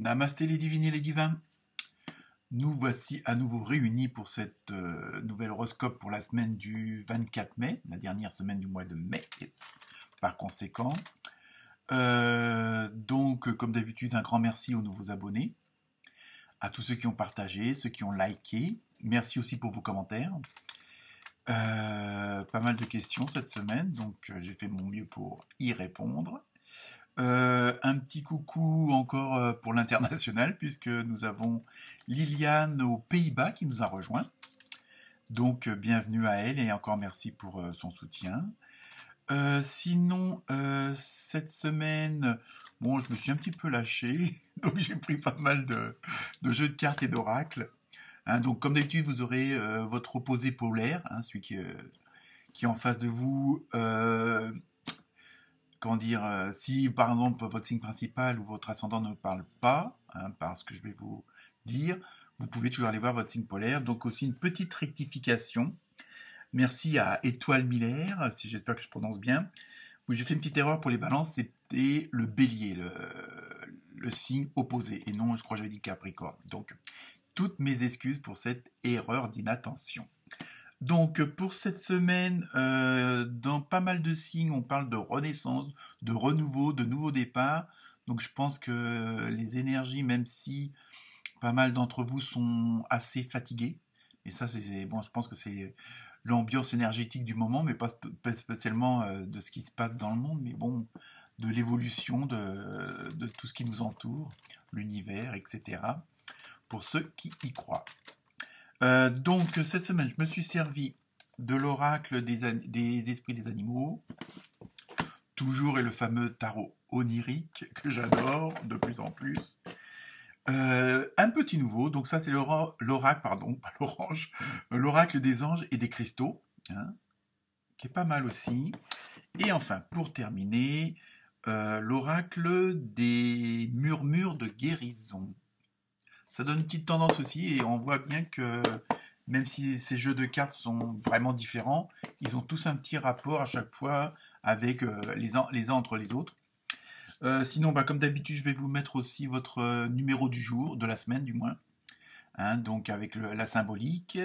Namasté les divines et les divins. Nous voici à nouveau réunis pour cette nouvelle horoscope pour la semaine du 24 mai, la dernière semaine du mois de mai, par conséquent. Donc, comme d'habitude, un grand merci aux nouveaux abonnés, à tous ceux qui ont partagé, ceux qui ont liké. Merci aussi pour vos commentaires. Pas mal de questions cette semaine, donc j'ai fait mon mieux pour y répondre. Un petit coucou encore pour l'international, puisque nous avons Liliane aux Pays-Bas qui nous a rejoint. Donc bienvenue à elle et encore merci pour son soutien. Sinon, cette semaine, bon, je me suis un petit peu lâché, donc j'ai pris pas mal de jeux de cartes et d'oracles. Hein, donc comme d'habitude, vous aurez votre opposé polaire, hein, celui qui est en face de vous. Comment dire, si par exemple votre signe principal ou votre ascendant ne parle pas, hein, par ce que je vais vous dire, vous pouvez toujours aller voir votre signe polaire. Donc aussi une petite rectification. Merci à Étoile Miller, si j'espère que je prononce bien. Oui, j'ai fait une petite erreur pour les balances, c'était le bélier, le signe opposé. Et non, je crois que j'avais dit Capricorne. Donc, toutes mes excuses pour cette erreur d'inattention. Donc pour cette semaine, dans pas mal de signes, on parle de renaissance, de renouveau, de nouveau départ. Donc je pense que les énergies, même si pas mal d'entre vous sont assez fatigués, et ça c'est bon, je pense que c'est l'ambiance énergétique du moment, mais pas spécialement de ce qui se passe dans le monde, mais bon, de l'évolution de tout ce qui nous entoure, l'univers, etc. Pour ceux qui y croient. Donc cette semaine, je me suis servi de l'oracle des esprits des animaux, toujours et le fameux tarot onirique que j'adore de plus en plus. Un petit nouveau, donc ça c'est l'oracle, pardon, pas l'orange, l'oracle des anges et des cristaux, hein, qui est pas mal aussi. Et enfin, pour terminer, l'oracle des murmures de guérison. Ça donne une petite tendance aussi, et on voit bien que même si ces jeux de cartes sont vraiment différents, ils ont tous un petit rapport à chaque fois avec les uns entre les autres. Sinon, comme d'habitude, je vais vous mettre aussi votre numéro du jour, de la semaine du moins, hein, donc avec la symbolique.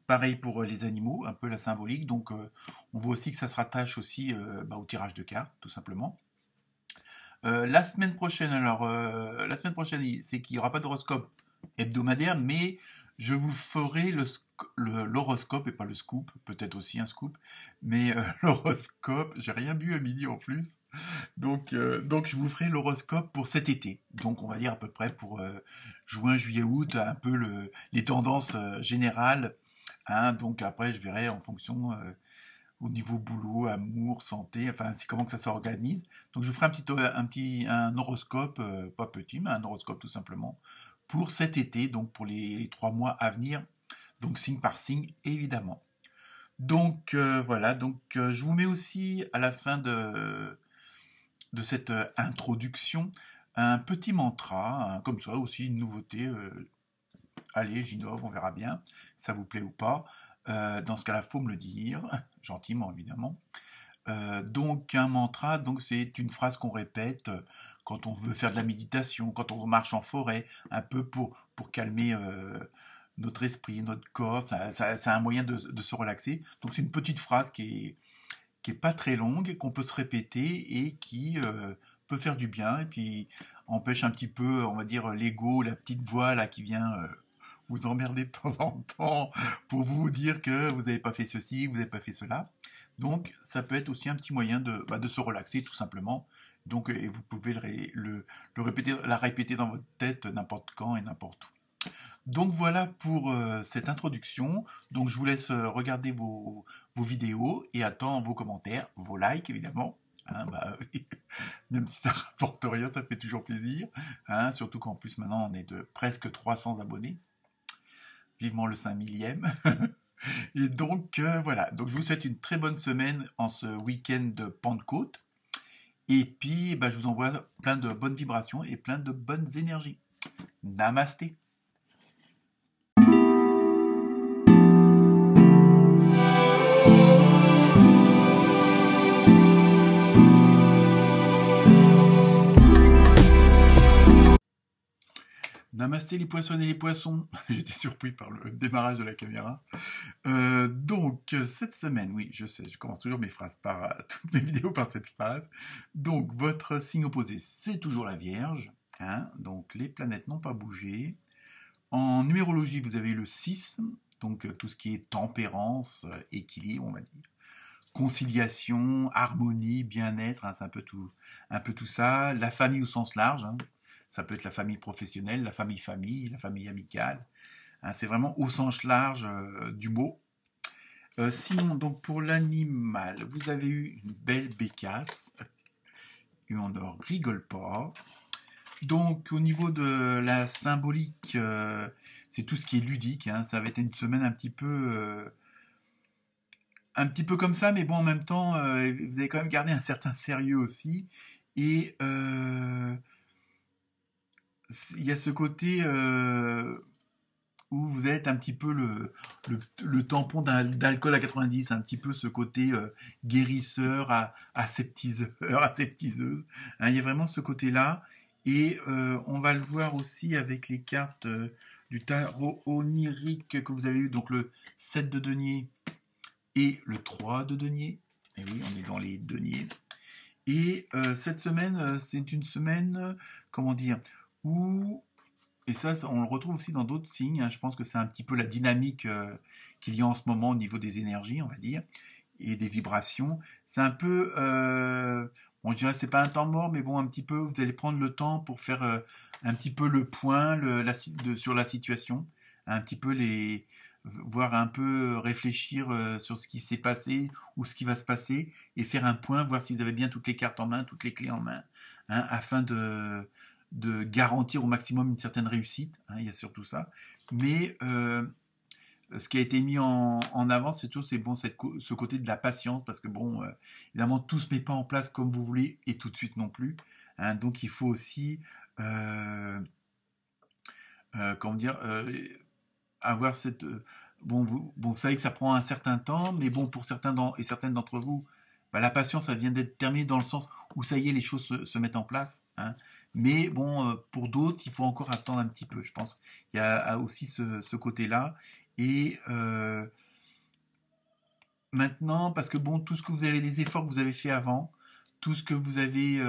Pareil pour les animaux, un peu la symbolique. Donc on voit aussi que ça se rattache aussi au tirage de cartes, tout simplement. La semaine prochaine, c'est qu'il n'y aura pas d'horoscope hebdomadaire, mais je vous ferai l'horoscope, et pas le scoop, peut-être aussi un scoop, mais l'horoscope, j'ai rien bu à midi en plus, donc je vous ferai l'horoscope pour cet été, donc on va dire à peu près pour juin, juillet, août, un peu les tendances générales, hein, donc après je verrai en fonction au niveau boulot, amour, santé, enfin c'est comment que ça s'organise, donc je vous ferai un horoscope, pas petit, mais un horoscope tout simplement, pour cet été, donc pour les 3 mois à venir, donc signe par signe, évidemment. Donc voilà, donc je vous mets aussi à la fin de cette introduction un petit mantra, hein, comme ça aussi une nouveauté. Allez, j'innove, on verra bien, ça vous plaît ou pas. Dans ce cas-là, faut me le dire, gentiment évidemment. Donc un mantra, donc c'est une phrase qu'on répète quand on veut faire de la méditation, quand on marche en forêt, un peu pour calmer notre esprit, notre corps. C'est un moyen de se relaxer. Donc c'est une petite phrase qui est pas très longue, qu'on peut se répéter et qui peut faire du bien et puis empêche un petit peu, on va dire, l'ego, la petite voix là qui vient vous emmerder de temps en temps pour vous dire que vous n'avez pas fait ceci, vous n'avez pas fait cela. Donc, ça peut être aussi un petit moyen de se relaxer, tout simplement. Donc, et vous pouvez la répéter dans votre tête n'importe quand et n'importe où. Donc, voilà pour cette introduction. Donc, je vous laisse regarder vos vidéos et attends vos commentaires, vos likes, évidemment. Hein, même si ça ne rapporte rien, ça fait toujours plaisir. Hein, surtout qu'en plus, maintenant, on est de presque 300 abonnés. Vivement le 5000e. Et donc voilà, donc je vous souhaite une très bonne semaine en ce week-end de Pentecôte. Et puis je vous envoie plein de bonnes vibrations et plein de bonnes énergies. Namasté. Namasté les poissons et les poissons. J'étais surpris par le démarrage de la caméra. Donc, cette semaine, oui, je sais, je commence toujours mes phrases toutes mes vidéos par cette phrase. Donc, votre signe opposé, c'est toujours la Vierge. Hein, donc, les planètes n'ont pas bougé. En numérologie, vous avez le 6, donc tout ce qui est tempérance, équilibre, on va dire. Conciliation, harmonie, bien-être, hein, c'est un peu tout ça. La famille au sens large, hein. Ça peut être la famille professionnelle, la famille amicale. Hein, c'est vraiment au sens large du mot. Sinon, donc pour l'animal, vous avez eu une belle bécasse et on ne rigole pas. Donc au niveau de la symbolique, c'est tout ce qui est ludique. Hein, ça va être une semaine un petit peu comme ça, mais bon en même temps, vous avez quand même gardé un certain sérieux aussi. Et il y a ce côté où vous êtes un petit peu le tampon d'alcool à 90, un petit peu ce côté guérisseur, aseptiseur, aseptiseuse. Hein, il y a vraiment ce côté-là. Et on va le voir aussi avec les cartes du tarot onirique que vous avez eu, donc le 7 de denier et le 3 de denier. Et oui, on est dans les deniers. Et cette semaine, c'est une semaine, comment dire, où et ça, on le retrouve aussi dans d'autres signes. Hein. Je pense que c'est un petit peu la dynamique qu'il y a en ce moment au niveau des énergies, on va dire, et des vibrations. C'est un peu, bon, je dirais, c'est pas un temps mort, mais bon, un petit peu, vous allez prendre le temps pour faire un petit peu le point sur la situation, un petit peu voir un peu réfléchir sur ce qui s'est passé ou ce qui va se passer, et faire un point, voir si vous avez bien toutes les cartes en main, toutes les clés en main, hein, afin de garantir au maximum une certaine réussite, hein, il y a surtout ça. Mais ce qui a été mis en avant, c'est toujours bon, ce côté de la patience, parce que bon, évidemment, tout se met pas en place comme vous voulez et tout de suite non plus. Hein, donc il faut aussi, comment dire, avoir cette bon, vous savez que ça prend un certain temps, mais bon, pour certains et certaines d'entre vous, bah, la patience, ça vient d'être terminée dans le sens où ça y est, les choses se mettent en place. Hein. Mais bon, pour d'autres, il faut encore attendre un petit peu. Je pense qu'il y a aussi ce côté-là. Et maintenant, parce que bon, tout ce que vous avez, les efforts que vous avez fait avant, tout ce que vous avez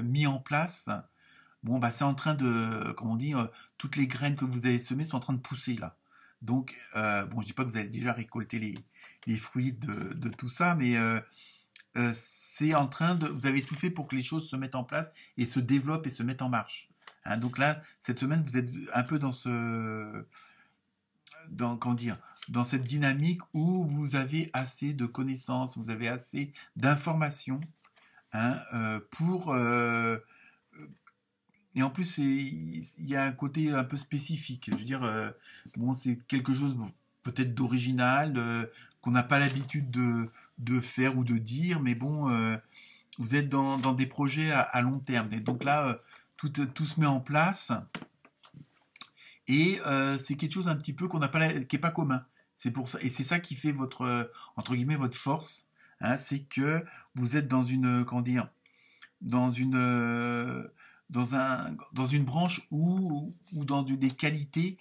mis en place, bon, bah, c'est en train de, comment on dit, toutes les graines que vous avez semées sont en train de pousser là. Donc, bon, je dis pas que vous avez déjà récolté les fruits de tout ça, mais c'est en train de, vous avez tout fait pour que les choses se mettent en place et se développent et se mettent en marche. Hein, donc là, cette semaine, vous êtes un peu comment dire, dans cette dynamique où vous avez assez de connaissances, vous avez assez d'informations, hein, pour et en plus, il y a un côté un peu spécifique. Je veux dire, bon, c'est quelque chose peut-être d'original, qu'on n'a pas l'habitude de faire ou de dire, mais bon, vous êtes dans des projets à long terme. Et donc là, tout se met en place, et c'est quelque chose un petit peu qui est pas commun. C'est pour ça, et c'est ça qui fait votre, entre guillemets, votre force. Hein, c'est que vous êtes dans une, comment dire, dans une dans une branche ou dans des qualités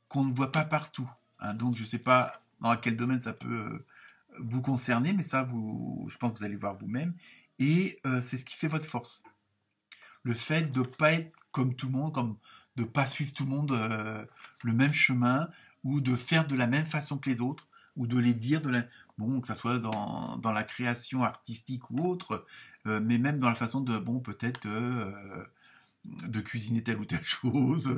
qu'on ne voit pas partout. Hein, donc je ne sais pas dans quel domaine ça peut vous concerner, mais ça, je pense que vous allez voir vous-même. Et c'est ce qui fait votre force. Le fait de ne pas être comme tout le monde, de ne pas suivre tout le monde le même chemin, ou de faire de la même façon que les autres, ou de les dire bon, que ça soit dans la création artistique ou autre, mais même dans la façon de, bon, peut-être de cuisiner telle ou telle chose.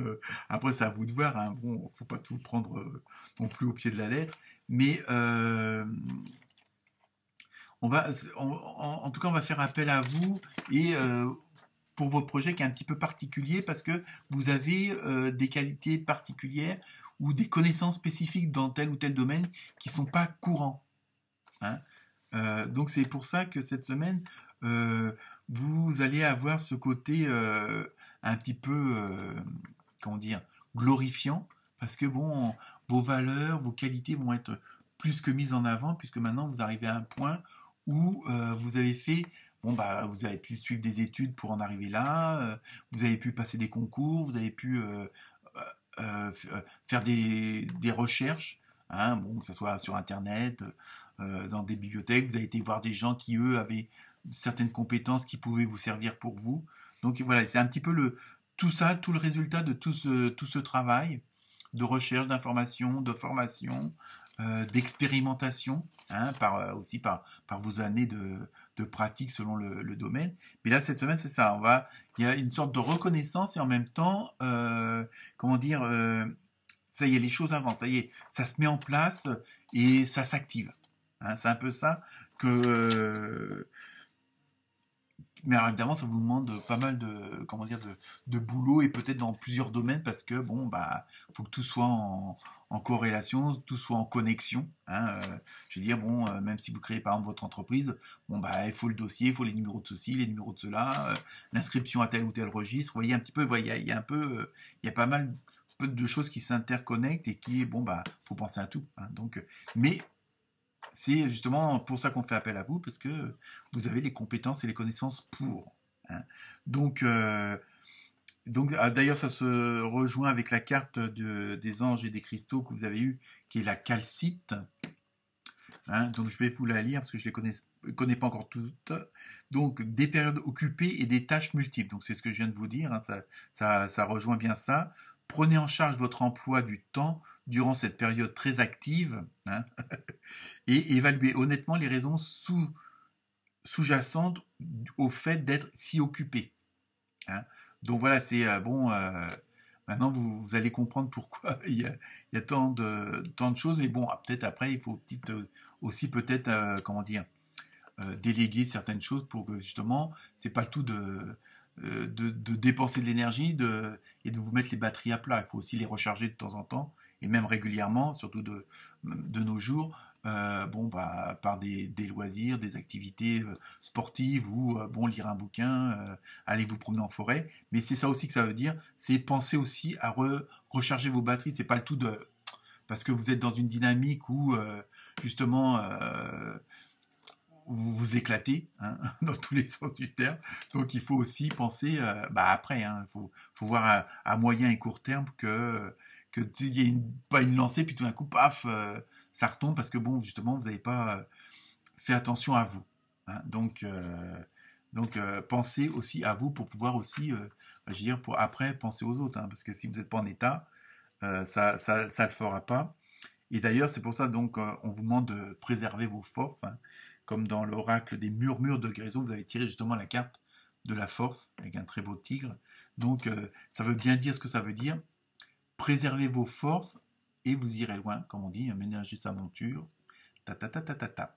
Après, c'est à vous de voir. Hein. Bon, faut pas tout prendre non plus au pied de la lettre. Mais en tout cas, on va faire appel à vous et pour vos projets qui est un petit peu particulier parce que vous avez des qualités particulières ou des connaissances spécifiques dans tel ou tel domaine qui sont pas courants. Hein. Donc c'est pour ça que cette semaine, vous allez avoir ce côté un petit peu, comment dire, glorifiant, parce que bon, vos valeurs, vos qualités vont être plus que mises en avant, puisque maintenant vous arrivez à un point où vous avez fait, bon bah, vous avez pu suivre des études pour en arriver là, vous avez pu passer des concours, vous avez pu faire des recherches, hein, bon, que ce soit sur Internet, dans des bibliothèques. Vous avez été voir des gens qui, eux, avaient certaines compétences qui pouvaient vous servir pour vous. Donc voilà, c'est un petit peu tout ça, tout le résultat de tout ce travail de recherche, d'information, de formation, d'expérimentation, hein, aussi par vos années de pratique selon le domaine. Mais là, cette semaine, c'est ça. Il y a une sorte de reconnaissance et en même temps, comment dire, ça y est, les choses avancent, ça y est, ça se met en place et ça s'active. Hein, c'est un peu ça que, mais alors évidemment, ça vous demande pas mal comment dire, de boulot et peut-être dans plusieurs domaines parce que bon, bah, faut que tout soit en corrélation, tout soit en connexion. Hein, je veux dire, bon, même si vous créez par exemple votre entreprise, bon, bah, il faut le dossier, il faut les numéros de ceci, les numéros de cela, l'inscription à tel ou tel registre. Vous voyez un petit peu, vous voyez, il y a un peu, il y a pas mal de choses qui s'interconnectent et qui, bon, bah, faut penser à tout. Hein, donc, mais c'est justement pour ça qu'on fait appel à vous, parce que vous avez les compétences et les connaissances pour. Hein. Donc, d'ailleurs, ça se rejoint avec la carte des anges et des cristaux que vous avez eue, qui est la calcite. Hein. Donc, je vais vous la lire parce que je ne les connais pas encore toutes. Donc, des périodes occupées et des tâches multiples. Donc, c'est ce que je viens de vous dire. Hein. Ça rejoint bien ça. Prenez en charge votre emploi du temps durant cette période très active, hein, et évaluez honnêtement les raisons sous-jacentes au fait d'être si occupé. Hein. Donc voilà, c'est bon. Maintenant, vous allez comprendre pourquoi il y a tant de choses, mais bon, peut-être après, il faut aussi peut-être, comment dire, déléguer certaines choses pour que justement, c'est pas le tout de dépenser de l'énergie et de vous mettre les batteries à plat. Il faut aussi les recharger de temps en temps, et même régulièrement, surtout de nos jours, bon, bah, par des loisirs, des activités sportives ou bon, lire un bouquin, aller vous promener en forêt. Mais c'est ça aussi que ça veut dire, c'est penser aussi à recharger vos batteries. C'est pas le tout parce que vous êtes dans une dynamique où justement vous vous éclatez, hein, dans tous les sens du terme. Donc il faut aussi penser bah, après. Hein, faut voir à moyen et court terme qu'il y ait pas une lancée, puis tout d'un coup, paf, ça retombe parce que bon, justement, vous n'avez pas fait attention à vous. Hein. Donc pensez aussi à vous pour pouvoir aussi, je veux dire, pour après penser aux autres. Hein, parce que si vous n'êtes pas en état, ça le fera pas. Et d'ailleurs, c'est pour ça donc on vous demande de préserver vos forces. Hein, comme dans l'oracle des murmures de Grayson, vous avez tiré justement la carte de la force avec un très beau tigre. Donc ça veut bien dire ce que ça veut dire. Préservez vos forces et vous irez loin, comme on dit, ménagez sa monture. Ta ta ta ta ta ta.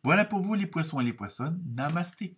Voilà pour vous les poissons et les poissonnes. Namasté.